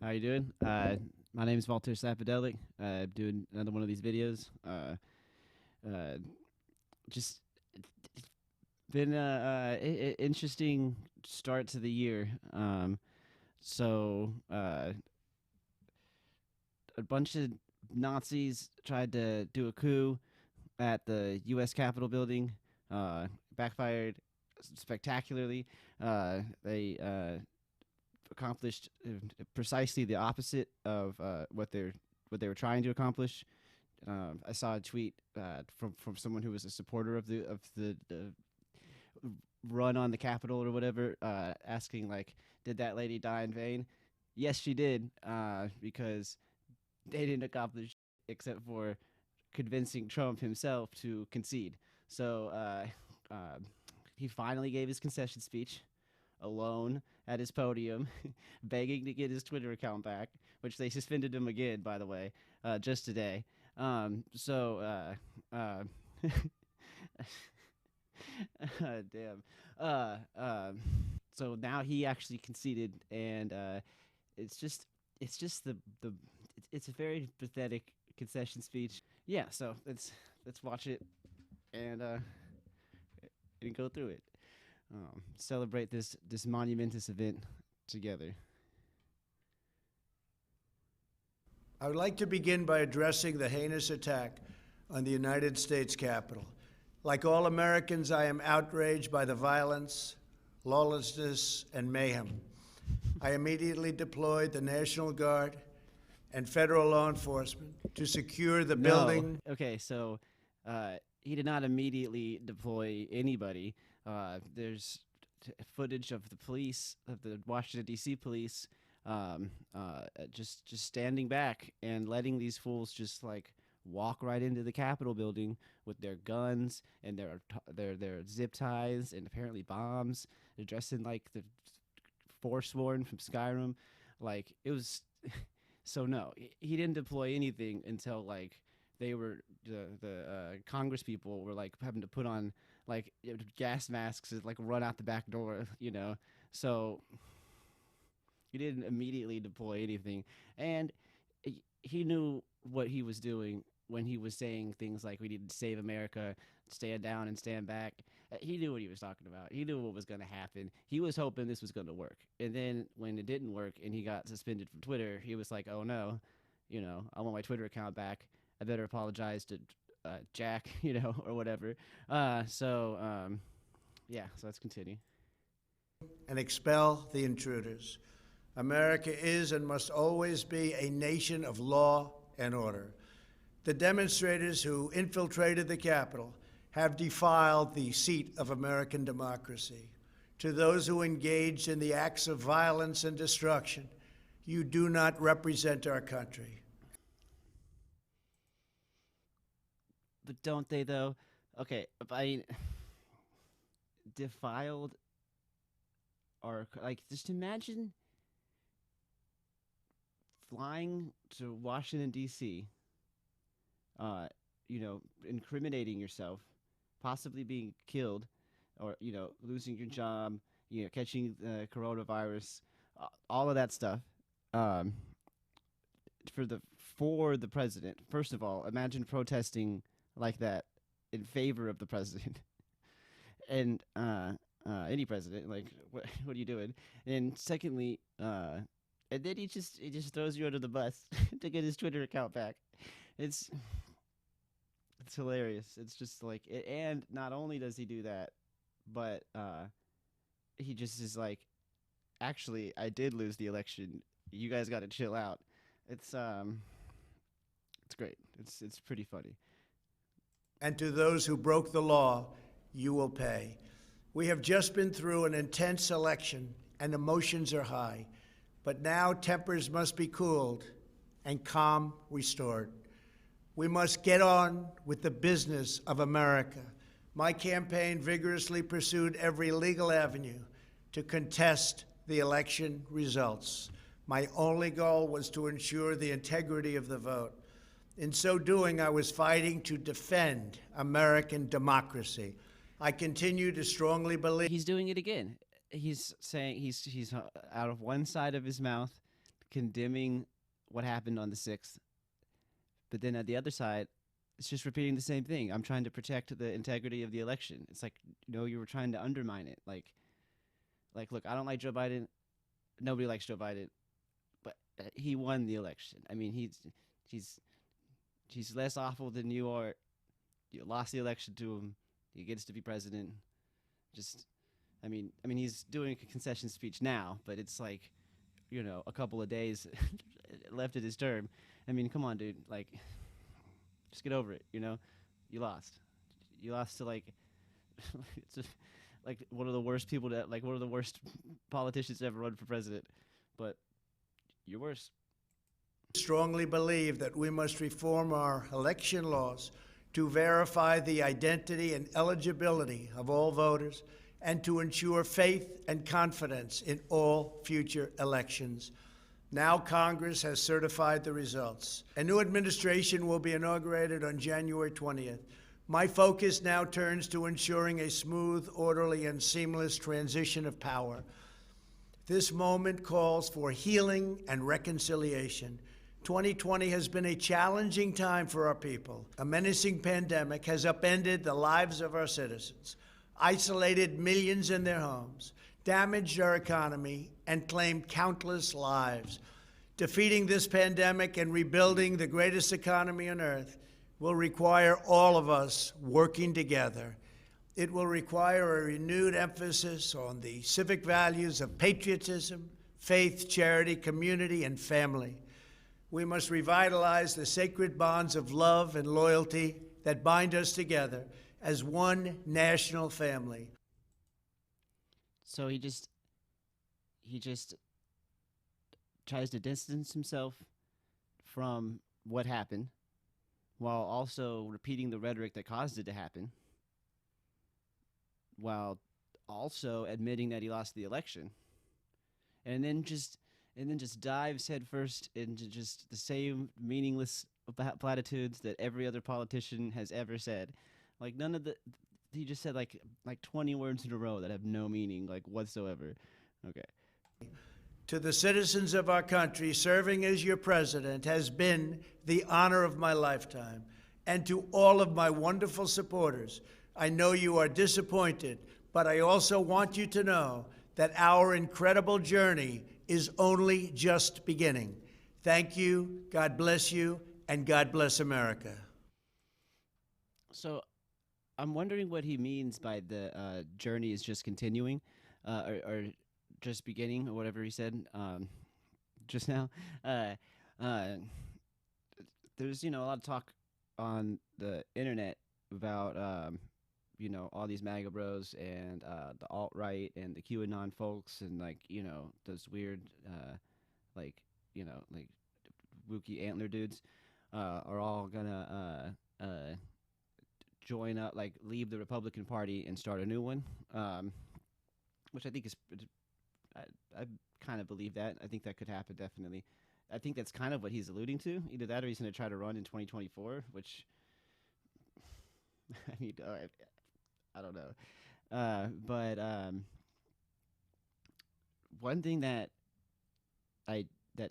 How you doing? My name is Walter Sapadelic. Doing another one of these videos. Uh, just been a interesting start to the year. So a bunch of Nazis tried to do a coup at the U.S. Capitol building. Backfired spectacularly. They accomplished precisely the opposite of what they were trying to accomplish. I saw a tweet from someone who was a supporter of the run on the Capitol or whatever, asking like, did that lady die in vain? Yes, she did, because they didn't accomplish except for convincing Trump himself to concede. So he finally gave his concession speech alone at his podium, begging to get his Twitter account back, which they suspended him again, by the way, just today. So, damn. Uh, um, so now he actually conceded, and it's just, it's just it's a very pathetic concession speech. Yeah, so let's watch it and go through it. Celebrate this monumentous event together. I would like to begin by addressing the heinous attack on the United States Capitol. Like all Americans, I am outraged by the violence, lawlessness, and mayhem. I immediately deployed the National Guard and federal law enforcement to secure the building. Okay, so he did not immediately deploy anybody. There's footage of the police, of the Washington D.C. police, just standing back and letting these fools just like walk right into the Capitol building with their guns and their zip ties and apparently bombs. They're dressed in like the Forsworn from Skyrim. Like it was. So no, he didn't deploy anything until like they were the Congress people were like having to put on like gas masks and like run out the back door, you know. So he didn't immediately deploy anything, and he knew what he was doing when he was saying things like we need to save America, stand down and stand back. He knew what he was talking about. He knew what was going to happen. He was hoping this was going to work. And then when it didn't work and he got suspended from Twitter, he was like, oh no, you know, I want my Twitter account back. I better apologize to Jack, you know, or whatever. Yeah, so let's continue. And expel the intruders. America is and must always be a nation of law and order. The demonstrators who infiltrated the Capitol have defiled the seat of American democracy. To those who engaged in the acts of violence and destruction, you do not represent our country. But don't they though? Okay, I mean, defiled or like just imagine flying to Washington D.C. You know, incriminating yourself, possibly being killed, or you know, losing your job, you know, catching the coronavirus, all of that stuff. Um, for the president. First of all, imagine protesting like that in favor of the president, and any president. Like, what are you doing? And secondly, and then he just throws you under the bus to get his Twitter account back. It's it's hilarious. It's just like, and not only does he do that, but he just is like, actually, I did lose the election. You guys got to chill out. It's it's great. It's pretty funny. And to those who broke the law, you will pay. We have just been through an intense election, and emotions are high. But now tempers must be cooled and calm restored. We must get on with the business of America. My campaign vigorously pursued every legal avenue to contest the election results. My only goal was to ensure the integrity of the vote. In so doing, I was fighting to defend American democracy. I continue to strongly believe He's doing it again. He's saying he's out of one side of his mouth condemning what happened on the 6th, but then at the other side, it's just repeating the same thing. I'm trying to protect the integrity of the election. It's like, you were trying to undermine it. Look, I don't like Joe Biden. Nobody likes Joe Biden, but he won the election. I mean, he's he's less awful than you are. You lost the election to him. He gets to be president. Just, I mean, he's doing a concession speech now, but it's like, a couple of days left of his term. I mean, come on, dude. Like, just get over it. You lost. You lost to it's just, like one of the worst people to like one of the worst politicians to ever run for president. But you're worse. Strongly believe that we must reform our election laws to verify the identity and eligibility of all voters and to ensure faith and confidence in all future elections. Now Congress has certified the results. A new administration will be inaugurated on January 20th. My focus now turns to ensuring a smooth, orderly, and seamless transition of power. This moment calls for healing and reconciliation. 2020 has been a challenging time for our people. A menacing pandemic has upended the lives of our citizens, isolated millions in their homes, damaged our economy, and claimed countless lives. Defeating this pandemic and rebuilding the greatest economy on earth will require all of us working together. It will require a renewed emphasis on the civic values of patriotism, faith, charity, community, and family. We must revitalize the sacred bonds of love and loyalty that bind us together as one national family. So he just tries to distance himself from what happened while also repeating the rhetoric that caused it to happen, while also admitting that he lost the election, and then just dives headfirst into just the same meaningless platitudes that every other politician has ever said. Like none of the he just said like 20 words in a row that have no meaning like whatsoever. Okay. To the citizens of our country, serving as your president has been the honor of my lifetime. And to all of my wonderful supporters, I know you are disappointed, but I also want you to know that our incredible journey is only just beginning. Thank you, God bless you, and God bless America. So I'm wondering what he means by the journey is just continuing, or just beginning, or whatever he said just now. Uh, uh, there's a lot of talk on the internet about all these MAGA bros and the alt right and the QAnon folks and those weird like like Wookiee antler dudes are all gonna join up, like leave the Republican Party and start a new one, which I think is I kind of believe that. I think that could happen definitely. I think that's kind of what he's alluding to. Either that or he's going to try to run in 2024, which I mean, I don't know. But one thing that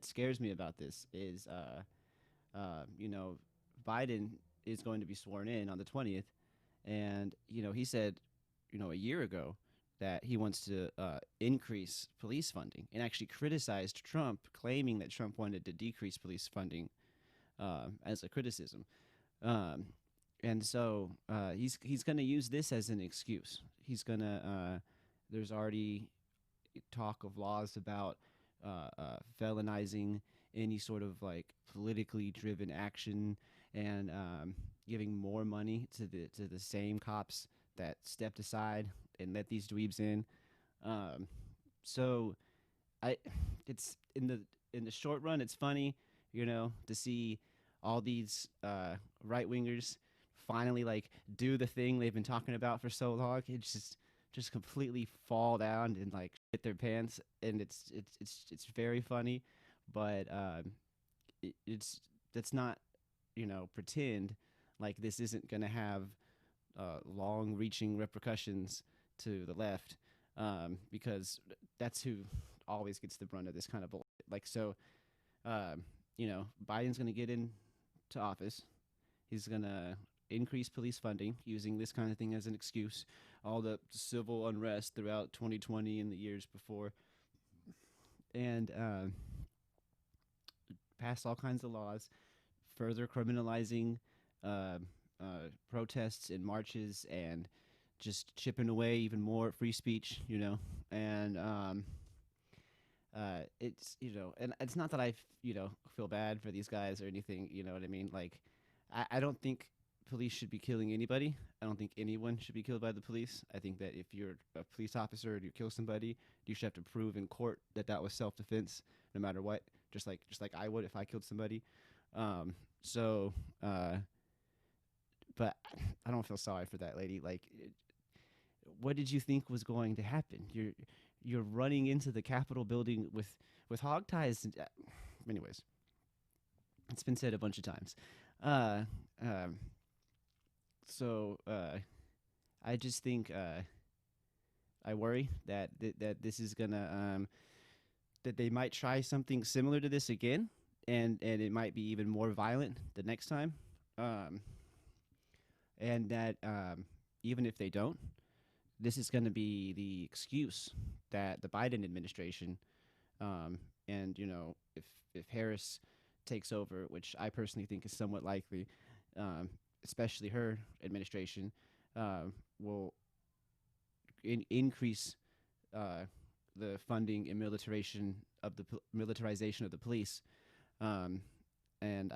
scares me about this is, Biden is going to be sworn in on the 20th, and he said, a year ago that he wants to increase police funding, and actually criticized Trump, claiming that Trump wanted to decrease police funding as a criticism. And so he's going to use this as an excuse. He's going to there's already talk of laws about felonizing any sort of like politically driven action, and giving more money to the same cops that stepped aside and let these dweebs in. So I it's in the short run it's funny, to see all these right wingers finally like do the thing they've been talking about for so long. It's just completely fall down and like shit their pants, and it's very funny, but it's that's not pretend like this isn't gonna have long-reaching repercussions to the left, because that's who always gets the brunt of this kind of bullshit. Like so, Um, Biden's going to get into office. He's going to increase police funding using this kind of thing as an excuse. All the civil unrest throughout 2020 and the years before, and pass all kinds of laws further criminalizing uh, protests and marches and just chipping away even more at free speech, and and it's not that feel bad for these guys or anything, you know what I mean? Like, I don't think police should be killing anybody. I don't think anyone should be killed by the police. I think that if you're a police officer and you kill somebody, you should have to prove in court that that was self-defense, no matter what. Just like I would if I killed somebody. Um, so, but I don't feel sorry for that lady. Like, what did you think was going to happen? You're running into the Capitol building with hog ties. Anyways, it's been said a bunch of times. Uh, um, I just think I worry that this is gonna that they might try something similar to this again, and it might be even more violent the next time. Um, and that even if they don't, this is going to be the excuse that the Biden administration, um, and if Harris takes over, which I personally think is somewhat likely, especially her administration, will increase the funding and militarization of the police, um, and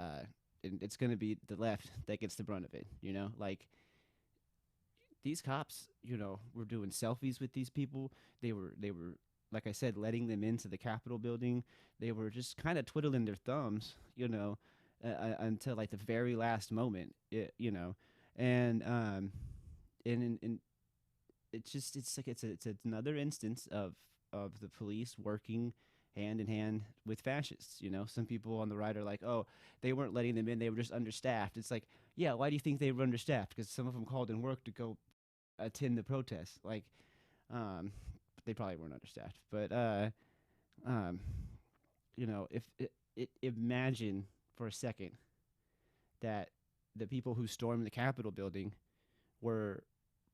it's going to be the left that gets the brunt of it. Like, these cops, were doing selfies with these people. They were, like I said, letting them into the Capitol building. They were just kind of twiddling their thumbs, until like the very last moment, and and it's another instance of the police working hand in hand with fascists. Some people on the right are like, oh, they weren't letting them in, they were just understaffed. It's like, yeah, why do you think they were understaffed? Because some of them called in work to go attend the protests. Like, um, they probably weren't understaffed, but um, if imagine for a second that the people who stormed the Capitol building were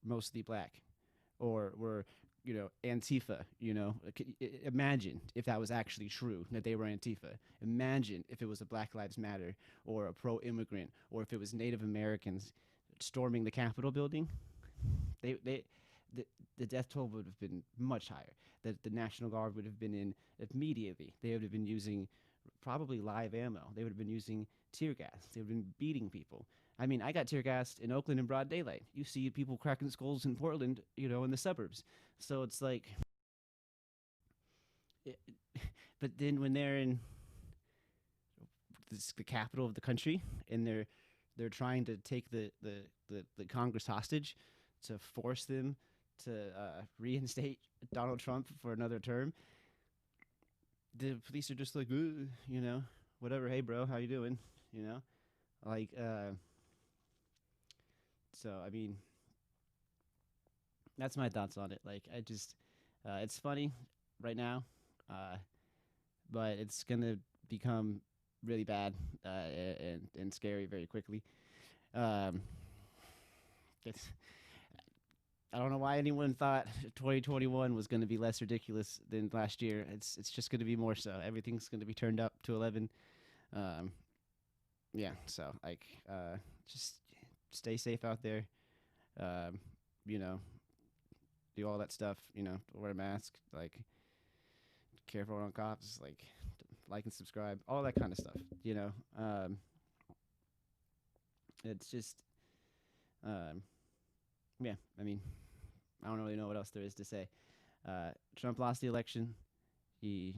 mostly black, or were Antifa. Imagine if that was actually true, that they were Antifa. Imagine if it was a Black Lives Matter or a pro-immigrant, or if it was Native Americans storming the Capitol building. They the death toll would have been much higher. The National Guard would have been in immediately. They would have been using probably live ammo. They would have been using tear gas. They would have been beating people. I mean, I got tear gassed in Oakland in broad daylight. You see people cracking skulls in Portland, in the suburbs. So it's like, it, but then when they're in the capital of the country and they're trying to take the Congress hostage to force them to reinstate Donald Trump for another term, the police are just like, whatever. Hey, bro, how you doing? Like, so I mean, that's my thoughts on it. Like, I just, it's funny right now, but it's gonna become really bad and scary very quickly. Um, it's, I don't know why anyone thought 2021 was going to be less ridiculous than last year. It's just going to be more so. Everything's going to be turned up to 11. Um, yeah. So like, just stay safe out there. Um, you know, do all that stuff. Wear a mask. Like, careful around cops. Like and subscribe. All that kind of stuff. It's just, yeah. I mean, I don't really know what else there is to say. Trump lost the election. He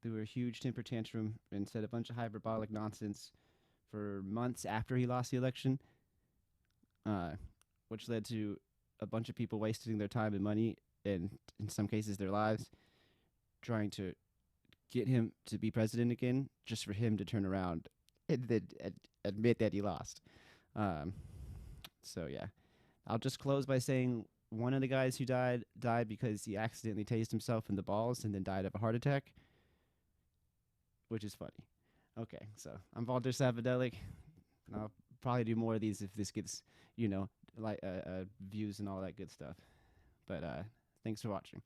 threw a huge temper tantrum and said a bunch of hyperbolic nonsense for months after he lost the election, which led to a bunch of people wasting their time and money, and in some cases their lives, trying to get him to be president again, just for him to turn around and then admit that he lost. So yeah, I'll just close by saying one of the guys who died because he accidentally tased himself in the balls and then died of a heart attack, which is funny. Okay, so I'm Walter Savadelic. I'll probably do more of these if this gets, you know, like views and all that good stuff. But thanks for watching.